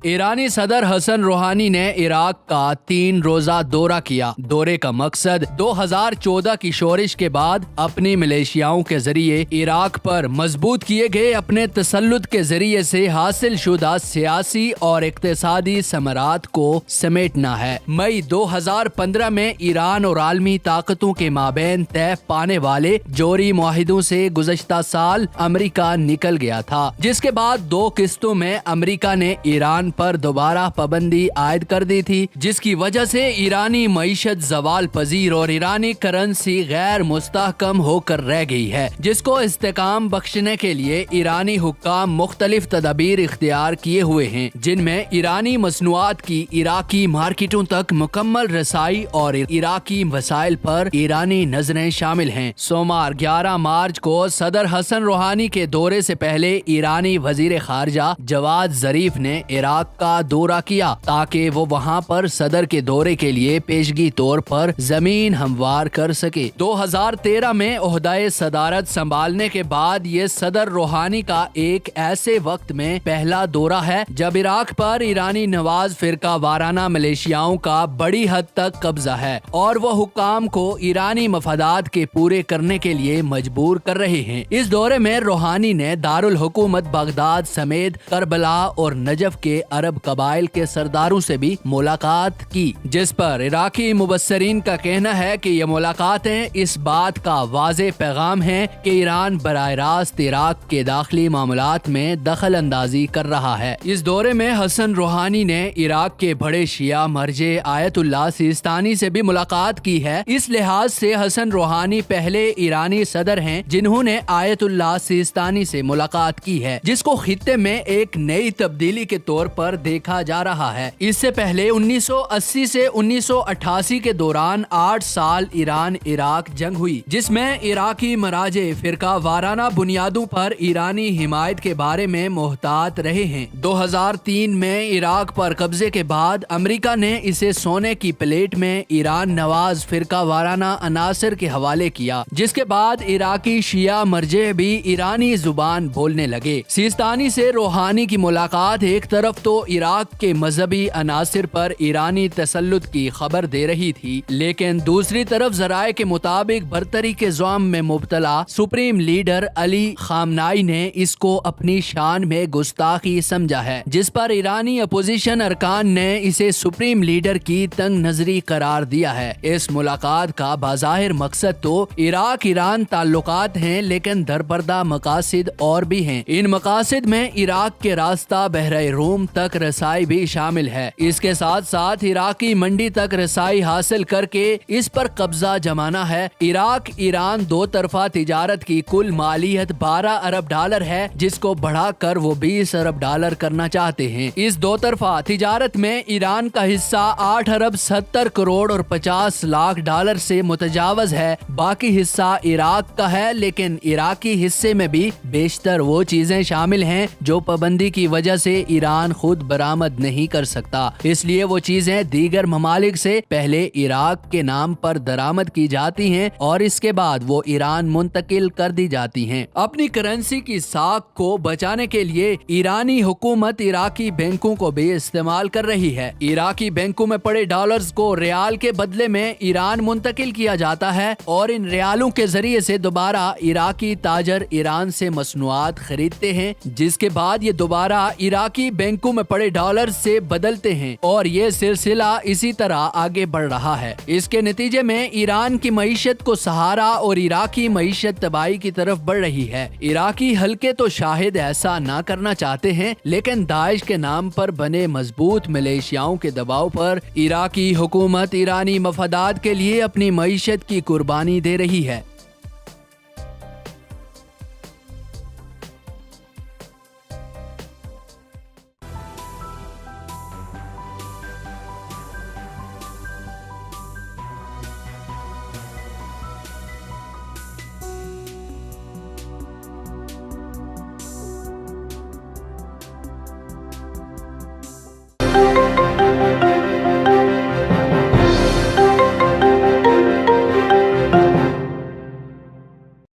ईरानी सदर हसन रूहानी ने इराक का 3 रोजा दौरा किया। दौरे का मकसद 2014 की शोरिश के बाद अपनी मिलिशियाओं के जरिए इराक पर मजबूत किए गए अपने तसल्लुत के जरिए से हासिल शुदा सियासी और इक्तिसादी समरात को समेटना है। मई 2015 में ईरान और आलमी ताकतों के माबैन तय पाने वाले जोरी मुआहिदों से गुज़श्ता साल अमेरिका निकल गया था, जिसके बाद 2 किस्तों में अमेरिका ने ईरान पर दोबारा पाबंदी आयद कर दी थी, जिसकी वजह से ईरानी मईशत जवाल पजीर और ईरानी करेंसी गैर मुस्तहकम होकर रह गई है, जिसको इस्तेकाम बख्शने के लिए ईरानी हुक्काम मुख्तलिफ तदाबीर इख्तियार किए हुए हैं, जिनमें ईरानी मसनूआत की इराकी मार्केटों तक मुकम्मल रसाई और इराकी वसाइल पर ईरानी नजरें शामिल हैं। सोमवार 11 मार्च को सदर हसन रूहानी के दौरे से पहले ईरानी वजीर खारजा जवाद जरीफ ने इराक का दौरा किया, ताकि वो वहां पर सदर के दौरे के लिए पेशगी तौर पर जमीन हमवार कर सके। 2013 में ओहदाए सदारत संभालने के बाद ये सदर रूहानी का एक ऐसे वक्त में पहला दौरा है जब इराक पर ईरानी नवाज फिरका वाराना मिलिशियाओं का बड़ी हद तक कब्जा है और वो हुक्काम को ईरानी मफादात के पूरे करने के लिए मजबूर कर रहे हैं। इस दौरे में रूहानी ने दारुल हुकूमत बगदाद समेत करबला और नजफ के अरब कबाइल के सरदारों से भी मुलाकात की, जिस पर इराकी मुबस्सरीन का कहना है कि ये मुलाकातें इस बात का वाज़े पैगाम है कि ईरान बराह रास्त इराक के दाखिली मामलात में दखल अंदाजी कर रहा है। इस दौरे में हसन रूहानी ने इराक के बड़े शिया मर्जे आयतुल्लाह सिस्तानी से भी मुलाकात की है। इस लिहाज से हसन रूहानी पहले ईरानी सदर हैं जिन्होंने आयतुल्लाह सिस्तानी से मुलाकात की है, जिसको खित्ते में एक नई तब्दीली के तौर पर देखा जा रहा है। इससे पहले 1980 से 1988 के दौरान 8 साल ईरान इराक जंग हुई, जिसमें इराकी मराजे फिरका वाराना बुनियादों पर ईरानी हिमायत के बारे में मोहतात रहे हैं। 2003 में इराक पर कब्जे के बाद अमेरिका ने इसे सोने की प्लेट में ईरान नवाज फिरका वाराना अनासर के हवाले किया, जिसके बाद इराकी शिया मर्जे भी ईरानी जुबान बोलने लगे। सिस्तानी से रूहानी की मुलाकात एक तरफ तो इराक के मजहबी अनासिर पर ईरानी तसल्लुत की खबर दे रही थी, लेकिन दूसरी तरफ जराए के मुताबिक बरतरी के ज़ुल्म में मुब्तला सुप्रीम लीडर अली खामनाई ने इसको अपनी शान में गुस्ताखी समझा है, जिस पर ईरानी अपोजिशन अरकान ने इसे सुप्रीम लीडर की तंग नजरी करार दिया है। इस मुलाकात का बाज़ाहिर मकसद तो इराक ईरान ताल्लुकात हैं, लेकिन दरपर्दा मकासिद और भी हैं। इन मकासिद में इराक के रास्ता बहरे रोम तक रसाई भी शामिल है। इसके साथ साथ इराकी मंडी तक रसाई हासिल करके इस पर कब्जा जमाना है। इराक ईरान 2 तरफा तिजारत की कुल मालियत 12 अरब डॉलर है, जिसको बढ़ाकर वो 20 अरब डॉलर करना चाहते हैं। इस 2 तरफा तिजारत में ईरान का हिस्सा 8 अरब 70 करोड़ और 50 लाख डॉलर से मुतजावज है। बाकी हिस्सा इराक का है, लेकिन इराकी हिस्से में भी बेशतर वो चीजें शामिल हैं जो पाबंदी की वजह से ईरान खुद बरामद नहीं कर सकता। इसलिए वो चीजें दीगर ममालिक से पहले इराक के नाम पर दरामद की जाती हैं और इसके बाद वो ईरान मुंतकिल कर दी जाती हैं। अपनी करेंसी की साख को बचाने के लिए ईरानी हुकूमत इराकी बैंकों को भी इस्तेमाल कर रही है। इराकी बैंकों में पड़े डॉलर्स को रियाल के बदले में ईरान मुंतकिल किया जाता है और इन रियालों के जरिए से दोबारा इराकी ताजर ईरान से मसनूआत खरीदते हैं, जिसके बाद ये दोबारा इराकी बैंकों में पड़े डॉलर से बदलते हैं और ये सिलसिला इसी तरह आगे बढ़ रहा है। इसके नतीजे में ईरान की मईशत को सहारा और इराकी मईशत तबाही की तरफ बढ़ रही है। इराकी हल्के तो शायद ऐसा ना करना चाहते हैं, लेकिन दाइश के नाम पर बने मजबूत मिलिशियाओं के दबाव पर इराकी हुकूमत ईरानी मफादात के लिए अपनी मईशत की कुर्बानी दे रही है।